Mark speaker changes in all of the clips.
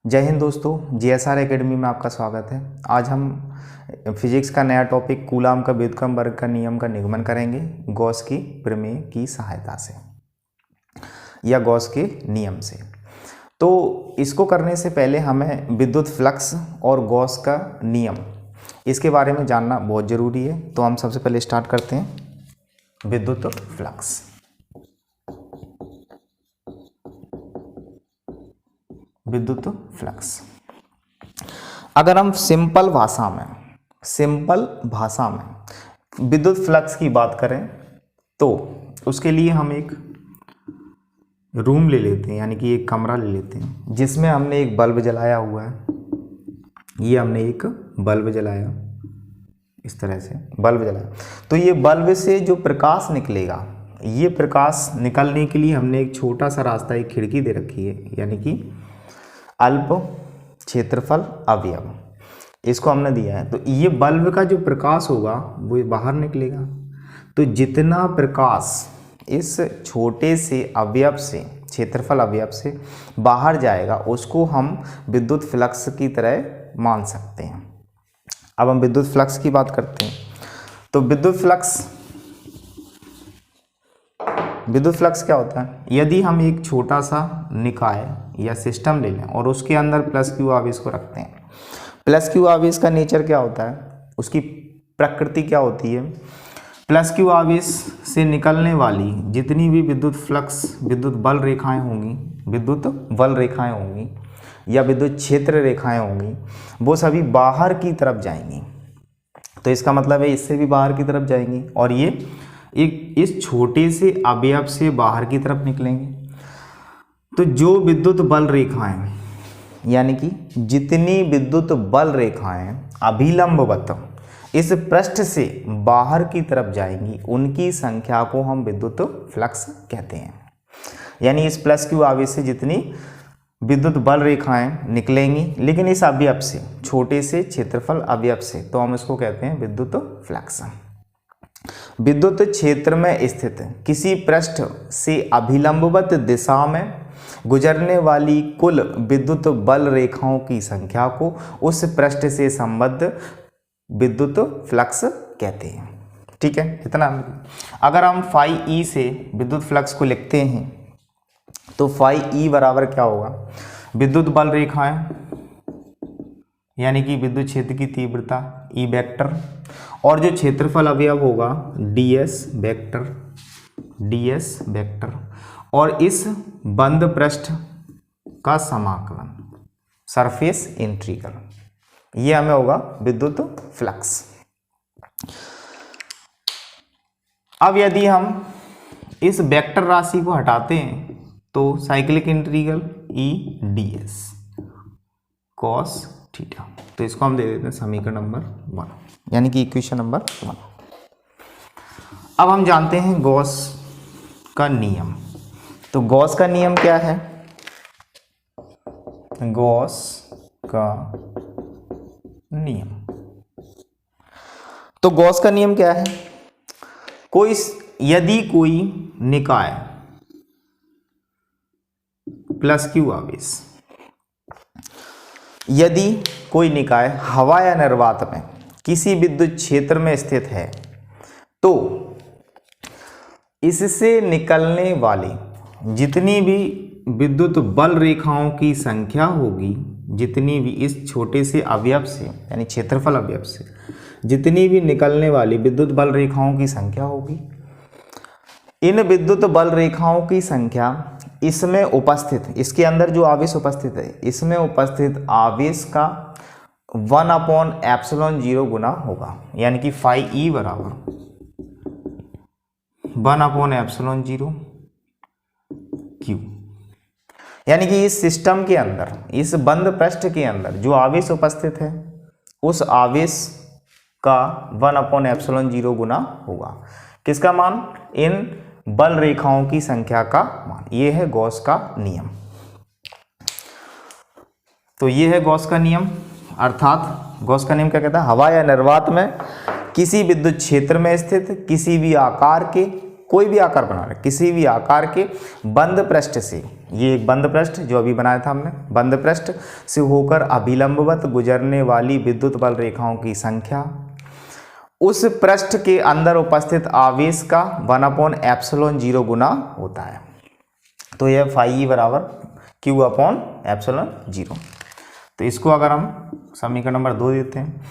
Speaker 1: जय हिंद दोस्तों, GSR academy में आपका स्वागत है। आज हम फिजिक्स का नया टॉपिक कूलाम का व्युत्क्रम वर्ग का नियम का निगमन करेंगे गॉस की प्रमेय की सहायता से या गॉस के नियम से। तो इसको करने से पहले हमें विद्युत फ्लक्स और गॉस का नियम इसके बारे में जानना बहुत ज़रूरी है। तो हम सबसे पहले स्टार्ट करते हैं विद्युत फ्लक्स। विद्युत फ्लक्स अगर हम सिंपल भाषा में विद्युत फ्लक्स की बात करें तो उसके लिए हम एक रूम ले लेते हैं, यानी कि एक कमरा ले लेते हैं जिसमें हमने एक बल्ब जलाया हुआ है। ये हमने एक बल्ब जलाया, इस तरह से बल्ब जलाया। तो ये बल्ब से जो प्रकाश निकलेगा, ये प्रकाश निकलने के लिए हमने एक छोटा सा रास्ता, एक खिड़की दे रखी है, यानी कि अल्प क्षेत्रफल अवयव, इसको हमने दिया है। तो ये बल्ब का जो प्रकाश होगा वो बाहर निकलेगा। तो जितना प्रकाश इस छोटे से अवयव से, क्षेत्रफल अवयव से बाहर जाएगा, उसको हम विद्युत फ्लक्स की तरह मान सकते हैं। अब हम विद्युत फ्लक्स की बात करते हैं। तो विद्युत फ्लक्स क्या होता है? यदि हम एक छोटा सा निकाय या सिस्टम ले लें और उसके अंदर प्लस क्यू आवेश को रखते हैं। प्लस क्यू आवेश का नेचर क्या होता है, उसकी प्रकृति क्या होती है? प्लस क्यू आवेश से निकलने वाली जितनी भी विद्युत बल रेखाएं होंगी या विद्युत क्षेत्र रेखाएं होंगी, वो सभी बाहर की तरफ जाएंगी। तो इसका मतलब है इससे भी बाहर की तरफ जाएंगी और ये एक इस छोटे से अवयव से बाहर की तरफ निकलेंगे। तो जो विद्युत बल रेखाएं, यानी कि जितनी विद्युत बल रेखाएं अभिलंबवत इस पृष्ठ से बाहर की तरफ जाएंगी, उनकी संख्या को हम विद्युत फ्लक्स कहते हैं। यानी इस प्लस क्यू आवेश से जितनी विद्युत बल रेखाएं निकलेंगी, लेकिन इस अवयव से, छोटे से क्षेत्रफल अवयव से, तो हम इसको कहते हैं विद्युत फ्लक्स। विद्युत क्षेत्र में स्थित किसी पृष्ठ से अभिलंबवत दिशा में गुजरने वाली कुल विद्युत बल रेखाओं की संख्या को उस पृष्ठ से संबद्ध विद्युत फ्लक्स कहते हैं। ठीक है, इतना। अगर हम फाई ई से विद्युत फ्लक्स को लिखते हैं तो फाई ई बराबर क्या होगा? विद्युत बल रेखाएं यानी कि विद्युत क्षेत्र की तीव्रता ई वेक्टर और जो क्षेत्रफल अवयव होगा ds वेक्टर और इस बंद पृष्ठ का समाकलन, सरफेस इंटीग्रल, ये हमें होगा विद्युत फ्लक्स। अब यदि हम इस वेक्टर राशि को हटाते हैं तो साइक्लिक इंटीग्रल ई ds cos थीटा, तो इसको हम दे देते हैं समीकरण नंबर 1, यानी कि इक्वेशन नंबर 1। अब हम जानते हैं गॉस का नियम। तो गॉस का नियम क्या है? गॉस का नियम, तो गॉस का नियम क्या है? यदि कोई निकाय प्लस क्यू आवेश, यदि कोई निकाय हवा या निर्वात में किसी विद्युत क्षेत्र में स्थित है, तो इससे निकलने वाली जितनी भी विद्युत बल रेखाओं की संख्या होगी, जितनी भी इस छोटे से अवयव से, यानी क्षेत्रफल अवयव से जितनी भी निकलने वाली विद्युत बल रेखाओं की संख्या होगी, इन विद्युत बल रेखाओं की संख्या इसमें उपस्थित, इसके अंदर जो आवेश उपस्थित है, इसमें उपस्थित आवेश का 1/ε0 गुना होगा। यानी कि फाई ई बराबर 1/ε0 क्यू। यानी कि इस सिस्टम के अंदर, इस बंद पृष्ठ के अंदर जो आवेश उपस्थित है, उस आवेश का 1/ε0 गुना होगा। किसका मान? इन बल रेखाओं की संख्या का मान। ये है गॉस का नियम। तो ये है गॉस का नियम, अर्थात गॉस का नियम क्या कहता है? हवा या निर्वात में किसी विद्युत क्षेत्र में स्थित किसी भी आकार के कोई भी आकार बना रहे, किसी भी आकार के बंद पृष्ठ से, ये एक बंद पृष्ठ जो अभी बनाया था हमने, बंद पृष्ठ से होकर अभिलंबवत गुजरने वाली विद्युत बल रेखाओं की संख्या उस पृष्ठ के अंदर उपस्थित आवेश का 1/ε0 गुना होता है। तो यह फाई बराबर Q/ε0। तो इसको अगर हम समीकरण नंबर 2 देते हैं।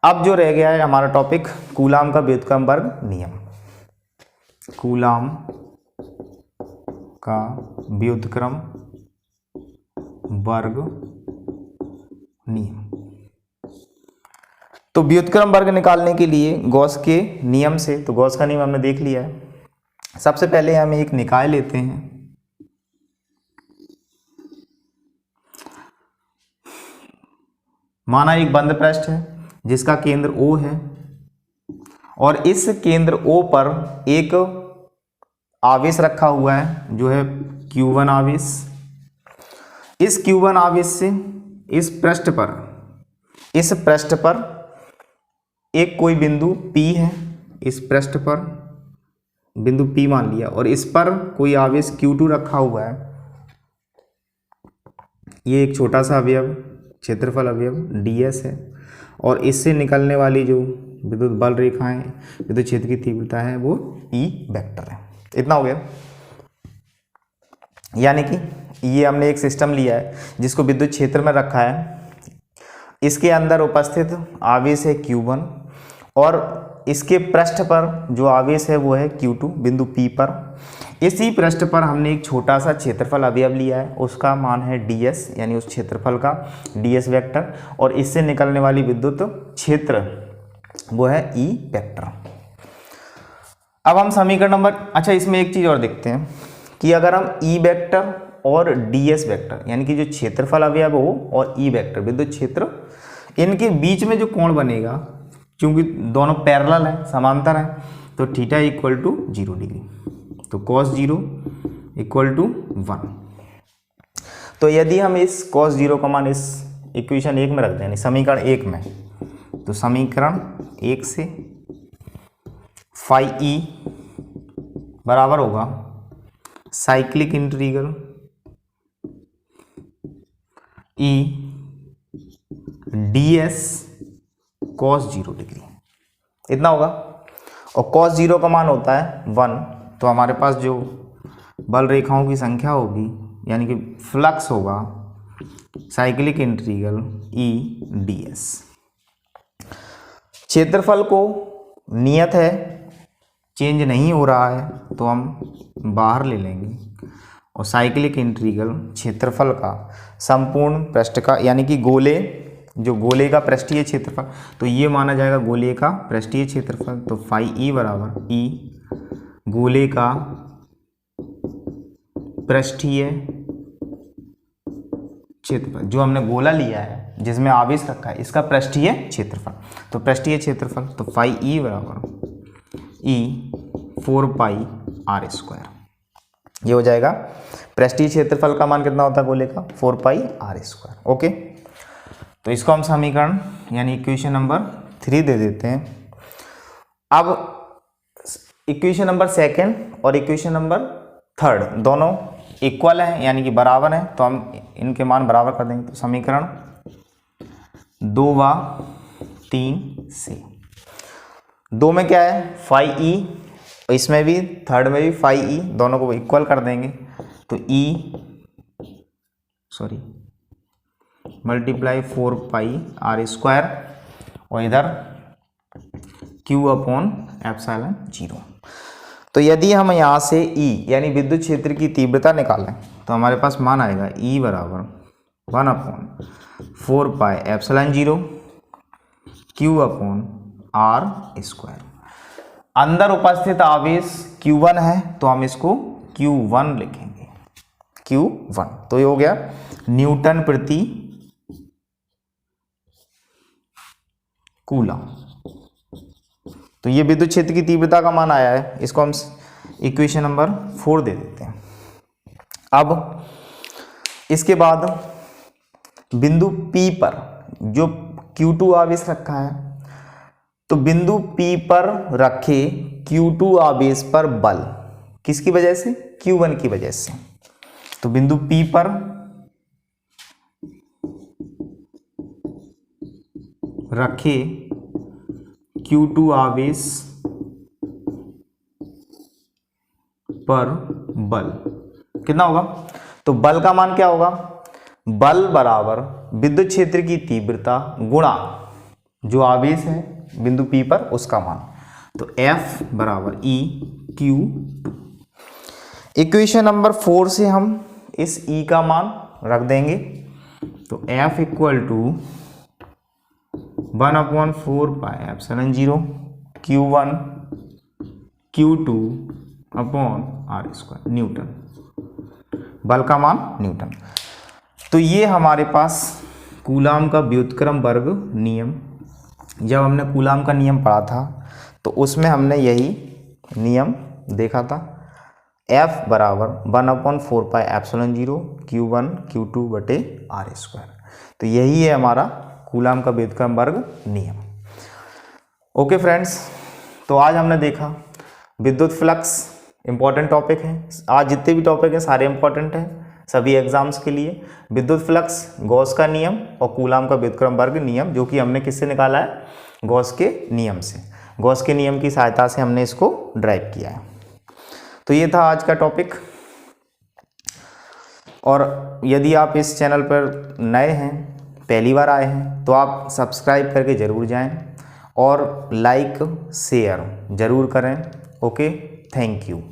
Speaker 1: अब जो रह गया है हमारा टॉपिक कूलाम का व्युत्क्रम वर्ग नियम। कूलाम का व्युत्क्रम वर्ग नियम। तो व्युत्क्रम वर्ग निकालने के लिए गॉस के नियम से, तो गॉस का नियम हमने देख लिया है। सबसे पहले हम एक निकाय लेते हैं। माना एक बंद पृष्ठ है जिसका केंद्र O है और इस केंद्र O पर एक आवेश रखा हुआ है जो है Q1 आवेश। इस Q1 आवेश से इस पृष्ठ पर एक कोई बिंदु P है, इस पृष्ठ पर बिंदु P मान लिया और इस पर कोई आवेश Q2 रखा हुआ है। ये एक छोटा सा अवयव, क्षेत्रफल अवयव ds है और इससे निकलने वाली जो विद्युत बल रेखाएं, विद्युत क्षेत्र की तीव्रता है वो E वेक्टर है। इतना हो गया। यानी कि ये हमने एक सिस्टम लिया है जिसको विद्युत क्षेत्र में रखा है, इसके अंदर उपस्थित आवेश है Q1 और इसके पृष्ठ पर जो आवेश है वो है Q2 बिंदु P पर। इसी पृष्ठ पर हमने एक छोटा सा क्षेत्रफल अवयव लिया है, उसका मान है ds, यानी उस क्षेत्रफल का ds वेक्टर, और इससे निकलने वाली विद्युत क्षेत्र वो है E वेक्टर। अब हम समीकरण नंबर, अच्छा इसमें एक चीज़ और देखते हैं कि अगर हम E वेक्टर और ds वेक्टर यानी कि जो क्षेत्रफल अवयव हो और E वेक्टर विद्युत क्षेत्र, इनके बीच में जो कोण बनेगा, क्योंकि दोनों पैरेलल हैं, समांतर हैं, तो थीटा इक्वल टू 0 डिग्री, तो cos 0 इक्वल टू 1। तो यदि हम इस cos 0 का मान इस इक्वेशन 1 में रख दें, यानी समीकरण 1 में, तो समीकरण 1 से फाई ई बराबर होगा cyclic integral E ds cos 0 degree, इतना होगा। और cos 0 का मान होता है 1, तो हमारे पास जो बल रेखाओं की संख्या होगी यानी कि फ्लक्स होगा साइक्लिक इंटीग्रल E ds। क्षेत्रफल को नियत है, चेंज नहीं हो रहा है, तो हम बाहर ले लेंगे और साइक्लिक इंटीग्रल क्षेत्रफल का संपूर्ण पृष्ठ का, यानी कि गोले का पृष्ठीय क्षेत्रफल, तो ये माना जाएगा गोले का पृष्ठीय क्षेत्रफल। तो फाई ई बराबर ई गोले का पृष्ठीय क्षेत्रफल, जो हमने गोला लिया है जिसमें आवेश रखा है, इसका पृष्ठीय क्षेत्रफल। तो पृष्ठीय क्षेत्रफल, तो फाई ई बराबर ई 4 पाई आर स्क्वायर, ये हो जाएगा। पृष्ठीय क्षेत्रफल का मान कितना होता है गोले का? 4 पाई आर स्क्वायर। ओके, तो इसको हम समीकरण यानी इक्वेशन नंबर 3 दे देते हैं। अब इक्वेशन नंबर 2 और इक्वेशन नंबर 3 दोनों इक्वल हैं, यानी कि बराबर हैं, तो हम इनके मान बराबर कर देंगे। तो समीकरण 2 व 3 से 2 में क्या है? फाई ई, इसमें भी 3 में भी फाई ई, दोनों को इक्वल कर देंगे। तो मल्टीप्लाई 4 पाई आर स्क्वायर और इधर Q/ε0। तो यदि हम यहाँ से E यानी विद्युत क्षेत्र की तीव्रता निकालें तो हमारे पास मान आएगा E बराबर 1/4 पाई ε0 Q/r स्क्वायर। अंदर उपस्थित आवेश Q1 है तो हम इसको Q1 लिखेंगे, Q1। तो ये हो गया न्यूटन प्रति कूलम। तो ये विद्युत क्षेत्र की तीव्रता का मान आया है, इसको हम इक्वेशन नंबर 4 दे देते हैं। अब इसके बाद बिंदु P पर जो Q2 आवेश रखा है, तो बिंदु P पर रखे Q2 आवेश पर बल किसकी वजह से, Q1 की वजह से। तो बिंदु P पर रखे Q2 आवेश पर बल कितना होगा, तो बल का मान क्या होगा, बल बराबर विद्युत क्षेत्र की तीव्रता गुणा जो आवेश है बिंदु P पर उसका मान। तो F बराबर EQ2। इक्वेशन नंबर 4 से हम इस E का मान रख देंगे। तो F equal to 1/4 pi epsilon 0 Q1 Q2 upon R² newton, बल का मान न्यूटन। तो ये हमारे पास कूलाम का व्युत्क्रम वर्ग नियम, जब हमने कूलाम का नियम पढ़ा था तो उसमें हमने यही नियम देखा था, F बराबर 1/4 पाई एप्सिलॉन 0 Q1 Q2 बटे R²। तो यही है हमारा कूलाम का व्युत्क्रम वर्ग नियम। ओके फ्रेंड्स, तो आज हमने देखा विद्युत फ्लक्स इंपॉर्टेंट टॉपिक है। आज जितने भी टॉपिक हैं सारे इंपॉर्टेंट हैं सभी एग्जाम्स के लिए। विद्युत फ्लक्स, गॉस का नियम और कूलाम का व्युत्क्रम वर्ग नियम, जो कि हमने किससे निकाला है, गॉस के नियम से। गॉस के नियम की सहायता से हमने इसको ड्राइव किया है। तो ये था आज का टॉपिक। और यदि आप इस चैनल पर नए हैं, पहली बार आए हैं, तो आप सब्सक्राइब करके ज़रूर जाएं और लाइक शेयर ज़रूर करें। Okay, thank you.